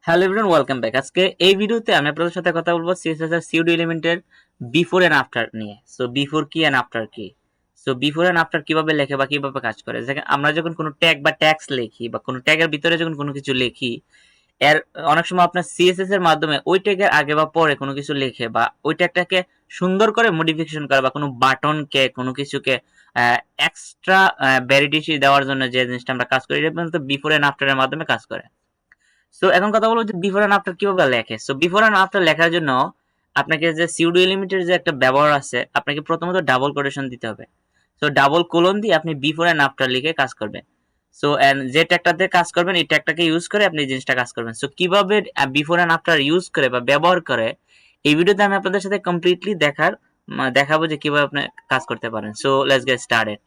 Hello everyone, welcome back. আজকে এই ভিডিওতে আমি আপনাদের সাথে কথা বলবো সিএসএস এর সিউডো এলিমেন্টের বিফোর এন্ড আফটার নিয়ে। সো বিফোর কি এন্ড আফটার কি, সো বিফোর এন্ড আফটার কিভাবে লেখে বা কিভাবে কাজ করে। আমরা যখন কোনো ট্যাগ বা ট্যাক্স লিখি বা কোনো ট্যাগের ভিতরে যখন কোনো কিছু লিখি, এর অনেক সময় আপনার সিএসএস এর মাধ্যমে ওই ট্যাগের আগে বা পরে কোনো কিছু লিখে বা ওই ট্যাগটাকে সুন্দর করে মডিফিকেশন করে বা কোনো বাটনকে কোনো কিছুকে এক্সট্রা ভ্যালিডিটি দেওয়ার জন্য যে জিনিসটা আমরা কাজ করি, এটা কিন্তু বিফোর এন্ড আফটারের মাধ্যমে কাজ করে। সো এখন কথা বলবো যে বিফোর এন্ড আফটার কিভাবে লেখে। সো বিফোর এন্ড আফটার লেখার জন্য আপনাকে যে সিউডো এলিমেন্টের যে একটা ব্যবহার আছে, আপনাকে প্রথমত ডাবল কোটেশন দিতে হবে। সো ডাবল কোলন দিয়ে আপনি বিফোর এন্ড আফটার লিখে কাজ করবেন। সো এন্ড যে ট্যাগটাতে কাজ করবেন এই ট্যাগটাকে ইউজ করে আপনি জিনিসটা কাজ করবেন। সো কিভাবে বিফোর এন্ড আফটার ইউজ করে বা ব্যবহার করে এই ভিডিওতে আমি আপনাদের সাথে কমপ্লিটলি দেখাবো যে কিভাবে আপনি কাজ করতে পারেন। So let's get started.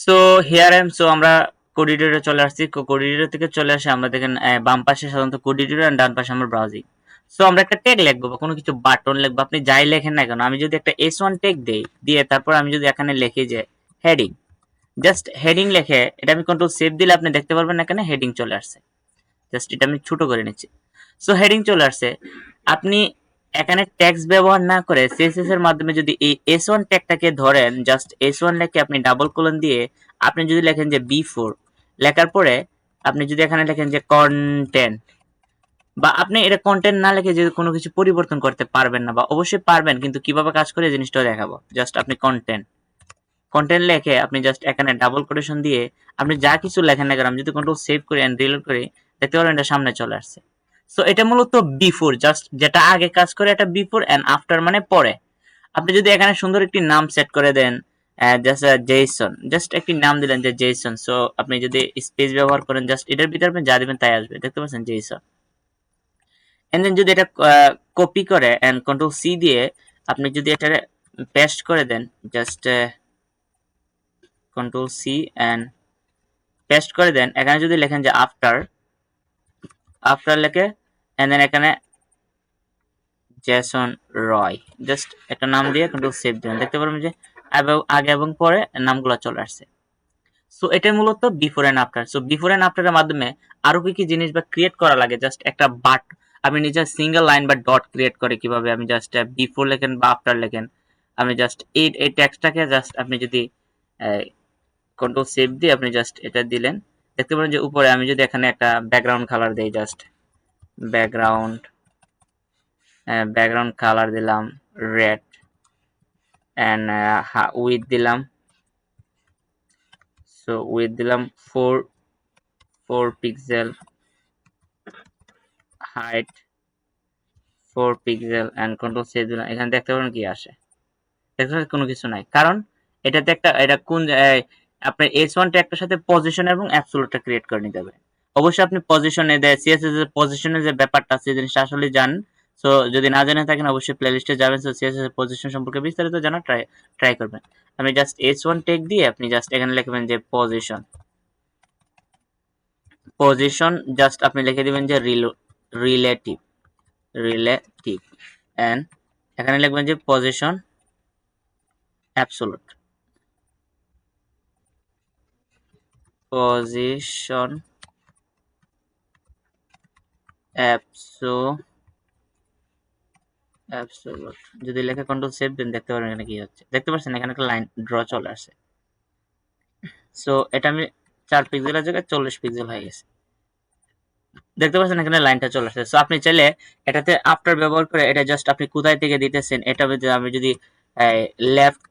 So here I am. So আমরা কোড এডিটরে চলে আসছি। কোড এডিটর থেকে চলে আসে আমরা দেখেন বাম পাশে সাধারণত কোড এডিটর আর ডান পাশে আমার ব্রাউজিং। সো আমরা একটা ট্যাগ লিখবো বা কোনো কিছু বাটন লিখবো, আপনি যাই লেখেন না কেন। আমি যদি একটা S1 ট্যাগ দেই, দিয়ে তারপর আমি যদি এখানে লিখি যে হেডিং, জাস্ট হেডিং লিখে এটা আমি কন্ট্রোল সেভ দিলে আপনি দেখতে পারবেন এখানে হেডিং চলে আসছে। জাস্ট এটা আমি ছোট করে নিচ্ছি। সো হেডিং চলে আসছে। আপনি এখানে ট্যাগস ব্যবহার না করে সিএসএস এর মাধ্যমে যদি এই S1 ট্যাগটাকে ধরেন, জাস্ট S1 লিখে আপনি ডাবল কোলন দিয়ে আপনি যদি লেখেন যে B4, লেখার পরে আপনি যদি এখানে লেখেন যে কন্টেন্ট, বা আপনি এটা কন্টেন্ট না লিখে যে কোনো কিছু পরিবর্তন করতে পারবেন না, বা অবশ্যই পারবেন কিন্তু কিভাবে কাজ করে জিনিসটা দেখাবো। জাস্ট আপনি কন্টেন্ট লিখে আপনি জাস্ট এখানে ডাবল কোটেশন দিয়ে আপনি যা কিছু লেখেন না কেন, আমি যদি কন্ট্রোল সেভ করি এন্ড রিলোড করি, দেখতে পারেন এটা সামনে চলে আসছে। সো এটা মূলত বিফোর, জাস্ট যেটা আগে কাজ করে এটা বিফোর, এন্ড আফটার মানে পরে। আপনি যদি এখানে সুন্দর একটি নাম সেট করে দেন, জাস্ট জেসন, জাস্ট একটি নাম দিলেন যে জেসন। সো আপনি যদি স্পেস ব্যবহার করেন, জাস্ট এটার ভিতরে আপনি যা দিবেন তাই আসবে, দেখতে পাচ্ছেন জেসন। এন্ড দেন যদি এটা কপি করে এন্ড কন্ট্রোল সি দিয়ে আপনি যদি এটা পেস্ট করে দেন, just control C and paste করে দেন, এখানে যদি লেখেন যে আফটার লেখে এন্ড দেন এখানে জেসন রয়, জাস্ট একটা নাম দিয়ে কন্ট্রোল সেভ দেন, দেখতে পারবেন যে আগে এবং পরে নামগুলো চলে আসছে। সো এটা মূলত before and after. So before and আফটারের মাধ্যমে আরো কি কি জিনিস বা ক্রিয়েট করা লাগে, জাস্ট একটা বাট আপনি নিজের সিঙ্গেল লাইন বা ডট ক্রিয়েট করে কিভাবে আমি জাস্ট বিফোর লেখেন বা আফটার লেখেন, আমি জাস্ট এই টেক্সটটাকে জাস্ট আপনি যদি কন্ট্রোল সেভ দিয়ে আপনি জাস্ট এটা দিলেন, দেখতে পারেন যে উপরে আমি যদি এখানে একটা ব্যাকগ্রাউন্ড কালার দেই, জাস্ট ব্যাকগ্রাউন্ড ব্যাকগ্রাউন্ড কালার দিলাম রেড এন্ড উইথ দিলাম, সো উইথ দিলাম 4 pixel, height 4 pixel and control save দিলাম। এখানে দেখতে পারেন কি আসে, দেখতে পাচ্ছেন কোনো কিছু নাই, কারণ এটাতে একটা এটা কোন আপনার S1 ট্যাগটার সাথে পজিশন এবং অ্যাবসোলুটটা ক্রিয়েট করে নিতে হবে। অবশ্যই আপনি পজিশনে সিএসএস এর পজিশনের যে ব্যাপারটা আছে জিনিসটা আসলে জানেন। সো যদি না জেনে থাকেন অবশ্যই প্লেলিস্টে যাবেন। সো সিএসএস এর পজিশন সম্পর্কে বিস্তারিত জানার ট্রাই করবেন। আমি জাস্ট S1 ট্যাগ দিয়ে আপনি জাস্ট এখানে লিখবেন যে পজিশন, জাস্ট আপনি লিখে দিবেন যে রিলেটিভ রিলেটিভ এন্ড এখানে লিখবেন যে পজিশন অ্যাবসোলুট, পজিশন অ্যাবসোলুট যদি লেখে কন্ট্রোল সেভ দেন, দেখতে পারেন এখানে কি হচ্ছে, দেখতে পাচ্ছেন এখানে একটা লাইন ড্র চলে আসে। সো এটা আমি 4 পিক্সেলের জায়গায় 40 পিক্সেল হয়ে গেছে, দেখতে পাচ্ছেন এখানে লাইনটা চলে আসছে। সো আপনি চাইলে এটাতে আফটার ব্যবহার করে এটা জাস্ট আপনি কোথায় থেকে দিতেছেন, এটা আমি যদি লেফট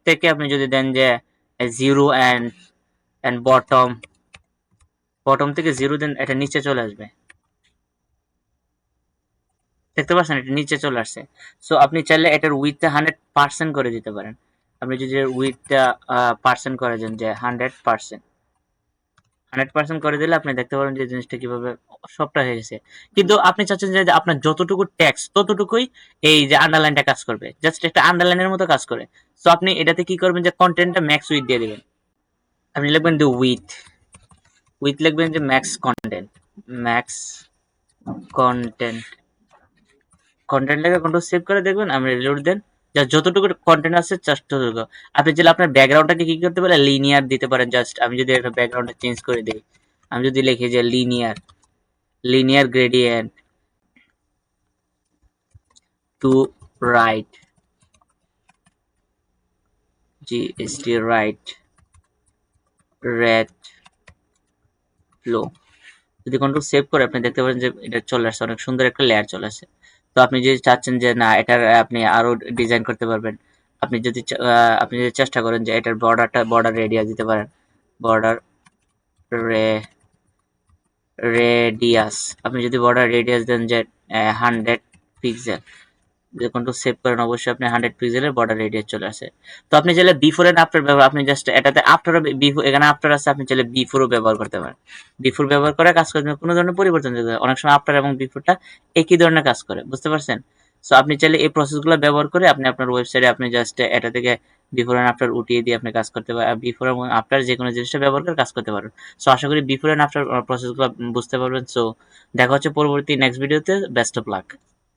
থেকে আপনি যদি দেন যে 0 এন্ড বটম থেকে 0 দেন, এটা নিচে চলে আসবে, দেখতে পাচ্ছেন এটা নিচে চলে আসছে। সো আপনি চাইলে এটার উইথটা 100% করে দিতে পারেন। আপনি যদি উইথটা পার্সেন্ট করে দেন যে 100% করে দিলে আপনি দেখতে পারেন যে জিনিসটা কিভাবে সবটা হয়ে গেছে। কিন্তু আপনি চাচ্ছেন যে আপনার যতটুকু টেক্সট ততটুকুই এই যে আন্ডারলাইনটা কাজ করবে, জাস্ট একটা আন্ডারলাইনের মতো কাজ করে। সো আপনি এটাতে কি করবেন যে কন্টেন্টটা ম্যাক্স উইথ দিয়ে দিবেন। আপনি লিখবেন যে উইথ লিখবেন যে ম্যাক্স কন্টেন্ট কন্টেন্টটাকে কন্ট্রোল সেভ করে দেখবেন, আমি রিলোড দেন, যতটুকু কন্টেন্ট আছে জাস্ট ততটুকু। আপনি চাইলে আপনার ব্যাকগ্রাউন্ডটাকে কি করতে পারেন, লিনিয়ার দিতে পারেন। জাস্ট আমি যদি একটা ব্যাকগ্রাউন্ডটা চেঞ্জ করে দিই, আমি যদি লিখি যে linear, linear gradient to right, gst right red flow। যদি কন্ট্রোল সেভ করে আপনি দেখতে পারেন যে এটা চলে আসছে, অনেক সুন্দর একটা লেয়ার চলে আসছে। তো আপনি যদি চাচ্ছেন যে না এটার আপনি আরো ডিজাইন করতে পারবেন, আপনি যদি চেষ্টা করেন যে এটার বর্ডার রেডিয়াস দিতে পারেন, বর্ডার রেডিয়াস, আপনি যদি বর্ডার রেডিয়াস দেন যে 100 পিক্সেল, যখন তো সেভ করেন অবশ্যই আপনি 100 পিক্সেলের বর্ডার রেডিয়াস চলে আসে। তো আপনি চাইলে বিফোর এন্ড আফটার ব্যবহার, আপনি জাস্ট এটাতে আফটার, বিফোর এখানে আফটার আছে, আপনি চাইলে বিফোরও ব্যবহার করতে পারেন। বিফোর ব্যবহার করে কাজ করতে কোনো ধরনের পরিবর্তন যেতে অনেক সময় আফটার এবং বিফোরটা একই ধরনের কাজ করে, বুঝতে পারছেন? সো আপনি চাইলে এই প্রসেসগুলো ব্যবহার করে আপনি আপনার ওয়েবসাইটে আপনি জাস্ট এটা থেকে বিফোর এন্ড আফটার উঠিয়ে দিয়ে আপনি কাজ করতে পারেন, বিফোর এবং আফটার যে কোনো জিনিসটা ব্যবহার করে কাজ করতে পারবেন। সো আশা করি বিফোর এন্ড আফটার প্রসেসগুলো বুঝতে পারবেন। সো দেখা হচ্ছে পরবর্তী নেক্সট ভিডিওতে। Best of luck.